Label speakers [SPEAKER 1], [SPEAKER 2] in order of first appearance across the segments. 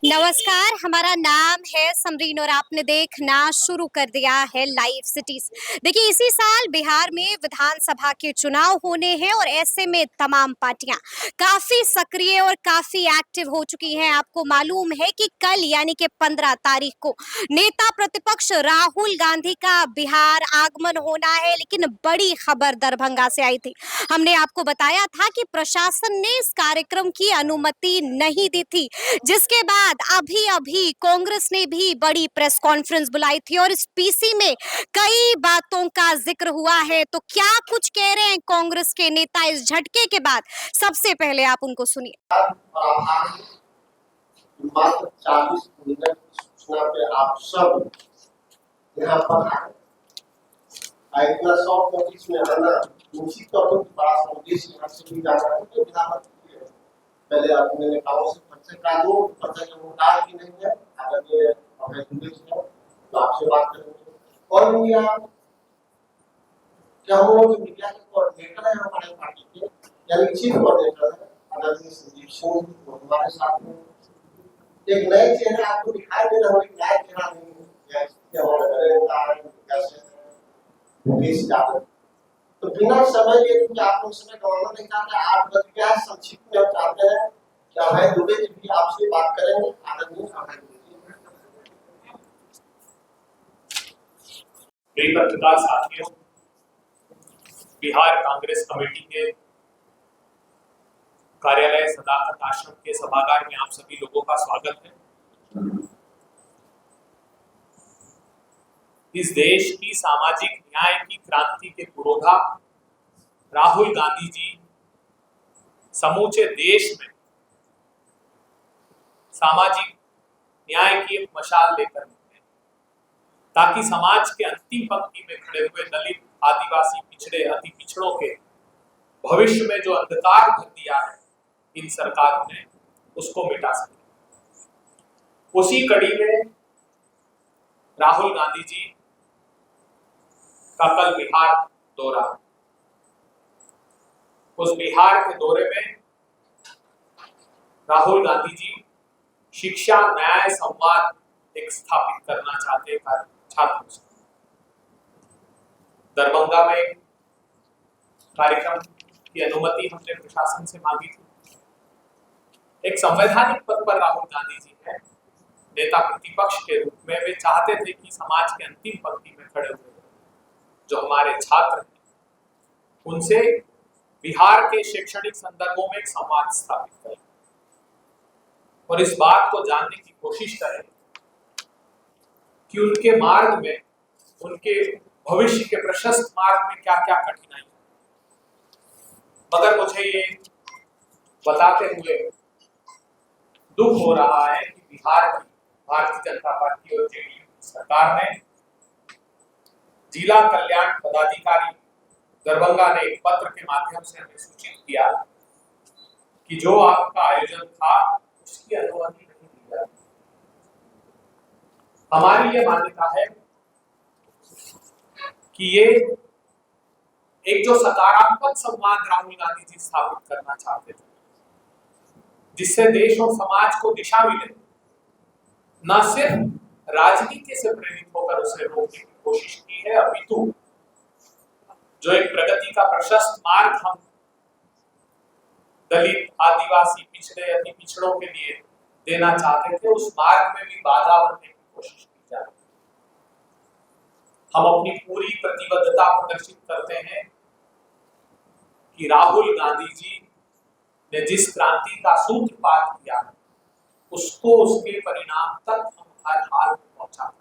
[SPEAKER 1] नमस्कार, हमारा नाम है समरीन और आपने देखना शुरू कर दिया है लाइव सिटीज। देखिए, इसी साल बिहार में विधानसभा के चुनाव होने हैं और ऐसे में तमाम पार्टियां काफी सक्रिय और काफी एक्टिव हो चुकी हैं। आपको मालूम है कि कल यानी कि 15 तारीख को नेता प्रतिपक्ष राहुल गांधी का बिहार आगमन होना है, लेकिन बड़ी खबर दरभंगा से आई थी। हमने आपको बताया था कि प्रशासन ने इस कार्यक्रम की अनुमति नहीं दी थी, जिसके बाद अभी अभी कांग्रेस ने भी बड़ी प्रेस कॉन्फ्रेंस बुलाई थी और इस पीसी में कई बातों का जिक्र हुआ है। तो क्या कुछ कह रहे हैं कांग्रेस के नेता इस झटके के बाद? सबसे पहले आप उनको सुनिए।
[SPEAKER 2] मात्र 40 मिनट की सूचना पे आप सब यहाँ पर आए। इतना 100 में आना निश्चित तौर पर बड़ा संदेश यहाँ से भी जाना है कि विधानसभा पहले आपने नेताओं से परिचय करा दो, परिचय का मुद्दा भी नहीं है। आदरणीय अभय दुबे जी हैं, तो आपसे बात करेंगे। और मीडिया क्या हम लोग मीडिया के कोऑर्डिनेटर हैं हमारे पार्टी के, यानी चीफ कोऑर्डिनेटर है आदरणीय संजीव सिंह हमारे साथ में। एक नए चेहरे आपको दिखाई दे रहा है, एक नया चेहरा नहीं है। तो बिना समय लिए क्योंकि आप लोग समय गंवाना नहीं चाहते, 8 बज गया है, संक्षिप्त में चाहते हैं कि अभय दुबे जी भी आपसे बात करेंगे। आदरणीय अभय दुबे
[SPEAKER 3] जी। पत्रकार साथियों, बिहार कांग्रेस कमेटी के कार्यालय सदाकत आश्रम के सभागार में आप सभी लोगों का स्वागत है। इस देश की सामाजिक न्याय की क्रांति के पुरोधा राहुल गांधी जी समूचे देश में सामाजिक न्याय की एक मशाल लेकर निकले, ताकि समाज के अंतिम पंक्ति में खड़े हुए दलित, आदिवासी, पिछड़े, अति पिछड़ों के भविष्य में जो अंधकार भर दिया है इन सरकारों ने, उसको मिटा सके। उसी कड़ी में राहुल गांधी जी का कल बिहार दौरा। उस बिहार के दौरे में राहुल गांधी जी शिक्षा न्याय संवाद एक स्थापित करना चाहते छात्रों से। दरभंगा में कार्यक्रम की अनुमति हमने प्रशासन से मांगी थी। एक संवैधानिक पद पर राहुल गांधी जी है, नेता प्रतिपक्ष के रूप में वे चाहते थे कि समाज के अंतिम पंक्ति में खड़े हुए जो हमारे छात्र हैं, उनसे बिहार के शैक्षणिक संदर्भों में एक संवाद स्थापित करें और इस बात को जानने की कोशिश करें कि उनके मार्ग में, उनके भविष्य के प्रशस्त मार्ग में क्या क्या कठिनाई है। मगर मुझे ये बताते हुए दुख हो रहा है कि बिहार की भारतीय जनता पार्टी और जेडीयू सरकार ने जिला कल्याण पदाधिकारी दरभंगा ने एक पत्र के माध्यम से हमें सूचित किया कि जो आपका आयोजन था उसकी अनुमति नहीं दी जाती। हमारी ये मान्यता है कि ये एक जो सकारात्मक संवाद राहुल गांधी जी स्थापित करना चाहते थे, जिससे देश और समाज को दिशा मिले, न सिर्फ राजनीति से प्रेरित होकर उसे रोकने की कोशिश की है, अपितु जो एक प्रगति का प्रशस्त मार्ग हम दलित, आदिवासी, पिछड़े, अति पिछड़ों के लिए देना चाहते थे, उस मार्ग में भी बाधा बनने की कोशिश की जा रही है। हम अपनी पूरी प्रतिबद्धता प्रदर्शित करते हैं कि राहुल गांधी जी ने जिस क्रांति का सूत्रपात किया उसको, उसके परिणाम तक हम हर हाल में पहुंचा।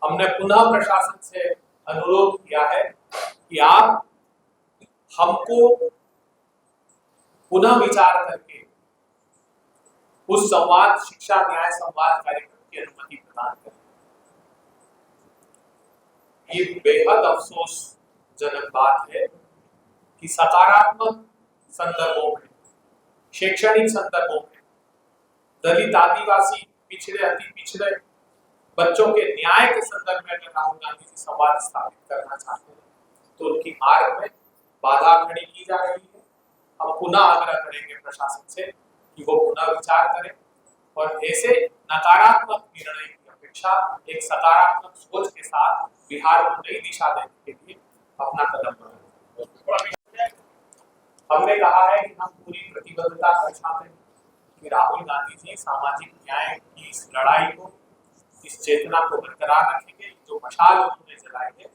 [SPEAKER 3] हमने पुनः प्रशासन से अनुरोध किया है कि आप हमको पुनः विचार करके उस संवाद, शिक्षा न्याय संवाद कार्यक्रम की अनुमति प्रदान करें। ये बेहद अफसोसजनक बात है कि सकारात्मक संदर्भों में, शैक्षणिक संदर्भों में दलित, आदिवासी, पिछड़े, अति पिछड़े बच्चों के न्याय के संदर्भ में अगर राहुल गांधी जी संवाद स्थापित करना चाहते हैं तो उनकी मार्ग में बाधा खड़ी की जा रही है। हम पुनः आग्रह करेंगे प्रशासन से कि वो पुनः विचार करें और ऐसे नकारात्मक निर्णय की अपेक्षा एक सकारात्मक सोच के साथ बिहार को नई दिशा देने के लिए अपना कदम बढ़ाएं। हमने कहा है कि हम पूरी प्रतिबद्धता दर्शाते हैं कि राहुल गांधी जी सामाजिक न्याय की इस लड़ाई को, इस चेतना को बरकरार रखेंगे। जो मशाल उन्होंने जलाई है,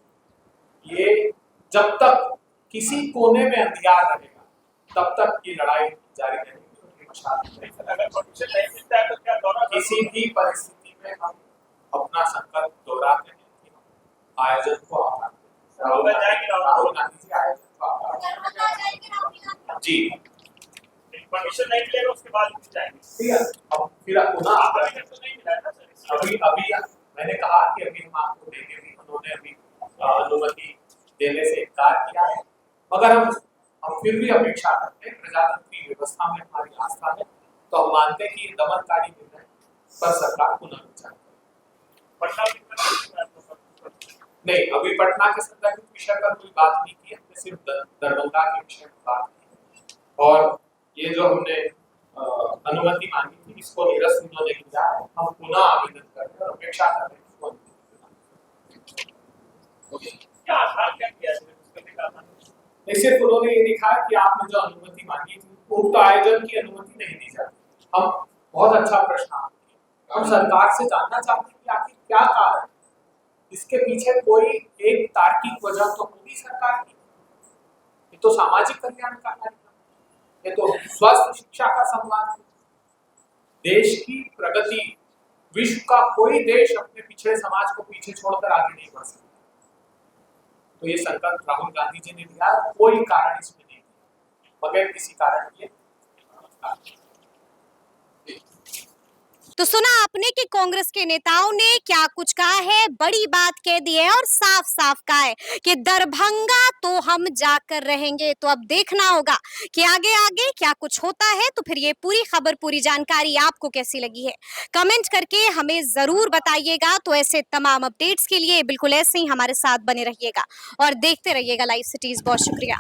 [SPEAKER 3] ये जब तक किसी कोने में अंधियार रहेगा तब तक ये लड़ाई जारी रहेगी। किसी भी परिस्थिति में हम अपना संकल्प दोहराते हैं कि हम आयोजन को आकार दें। राहुल गांधी जी आयोजन को आकार जी
[SPEAKER 4] परमिशन नहीं मिलेगा उसके बाद जाएंगे।
[SPEAKER 3] ठीक है, अब फिर पुनः
[SPEAKER 4] नहीं मिला है ना सर।
[SPEAKER 3] अभी मैंने कहा कि अभी हम आपको देंगे भी, उन्होंने अभी अनुमति देने से इनकार किया है, मगर हम फिर भी अपेक्षा करते हैं। प्रजातंत्रीय व्यवस्था में हमारी आस्था है, तो हम मानते हैं कि ये दमनकारी निर्णय पर सरकार पुनर्विचार करे। नहीं, अभी पटना के संदर्भित विषय पर कोई बात नहीं की, हमने सिर्फ दरभंगा के विषय में बात की। और ये जो हमने अनुमति मांगी थी, इसको निरस्त उन्होंने किया है। हम पुनः आवेदन करते हैं और अपेक्षा कर रहे हैं इसको
[SPEAKER 4] क्या आधार क्या किया है उसके लिए कहा था?
[SPEAKER 3] नहीं, सिर्फ उन्होंने ये लिखा है कि आपने जो अनुमति मांगी थी उक्त आयोजन की अनुमति नहीं दी जाती। हम बहुत अच्छा प्रश्न आपने, हम सरकार से जानना चाहते हैं कि आखिर क्या कारण है, इसके पीछे कोई एक तार्किक वजह तो होगी सरकार की। ये तो सामाजिक कल्याण का कार्यक्रम, ये तो स्वास्थ्य शिक्षा का संवाद है। देश की प्रगति, विश्व का कोई देश अपने पिछड़े समाज को पीछे छोड़कर आगे नहीं बढ़ सकता। तो ये संकल्प राहुल गांधी जी ने लिया, कोई कारण इसमें नहीं है, बगैर किसी कारण के।
[SPEAKER 1] तो सुना आपने कि कांग्रेस के नेताओं ने क्या कुछ कहा है, बड़ी बात कह दी है और साफ साफ कहा है कि दरभंगा तो हम जाकर रहेंगे। तो अब देखना होगा कि आगे आगे क्या कुछ होता है। तो फिर ये पूरी खबर, पूरी जानकारी आपको कैसी लगी है, कमेंट करके हमें जरूर बताइएगा। तो ऐसे तमाम अपडेट्स के लिए बिल्कुल ऐसे ही हमारे साथ बने रहिएगा और देखते रहिएगा लाइव सिटीज। बहुत शुक्रिया।